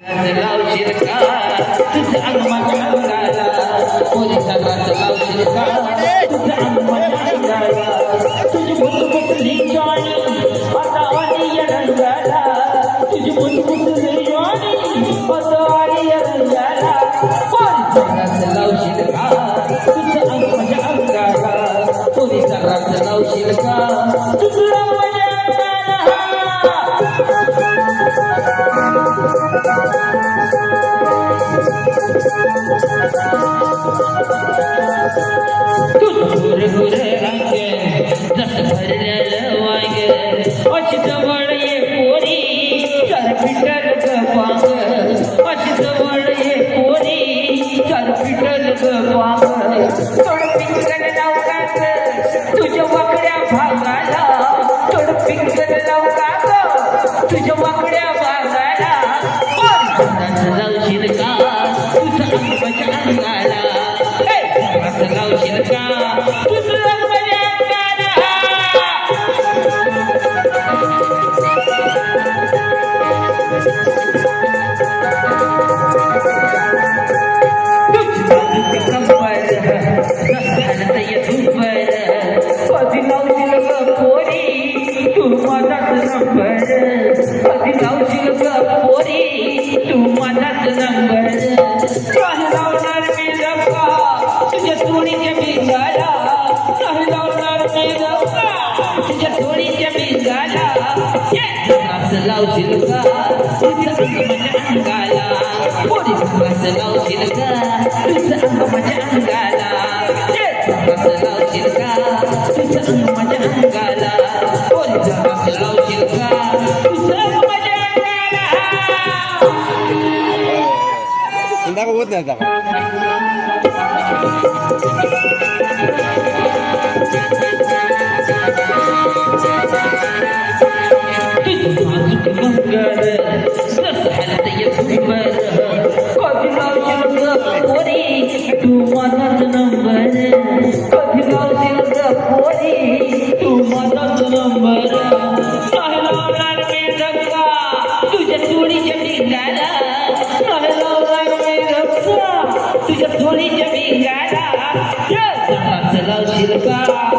लावशील का तुझं अंग माझ्या अंगाला पोरीचा रास लावशील का तुझं अंग माझ्या अंगाला तुझी मुसमुसली ज्वानी आता आली या रंगाला तुझी मुसमुसली ज्वानी आता आली या रंगाला पोरीचा रास लावशील का तुझं अंग माझ्या अंगाला पोरीचा रास लावशील का तुझं अंग माझ्या गुर गुर रंग जस भरलेलं वांग अशी जवळ ये पोरी चार पिटर गपांग अशी जवळ ये पोरी चार पिटर गपांग थोड पिंकन लावकात तुझ्या वाकड्या भागाला थोड पिंकन लावकात तुझ्या वाकड्या भागाला लावशील का तुझं अंग माझ्या अंगाला लावशील का तुझं अंग माझ्या अंगाला तुझी बाजूची कंबर नसताना ये झुंबर कधी लावशील ग पोरी तू माझाच नंबर कधी लावशील ग पोरी तू माझाच नंबर काही लावणार मी रंगा तुझ्या सोडीच्या बिंगाला काही लावणार मी रंगा तुझ्या सोडीच्या बिंगाला असं लावशील का तुझं अंग माझ्या अंगाला पोरी असं लावशील का तुझं अंग माझ्या अंगाला असं लावशील का तुझं अंग माझ्या अंगाला पोरी असं लावशील का तुझं अंग माझ्या अंगाला होत नाही मंगळ हालत ये झुंबर कधी लावशील ग पोरी तू माझाच नंबर कधी लावशील ग पोरी तू माझाच नंबर नाही लावणार मी रंगा तुझ्या चोळीच्या बिंगाला नाही लावणार मी रंगा तुझ्या चोळीच्या बिंगाला लावशील का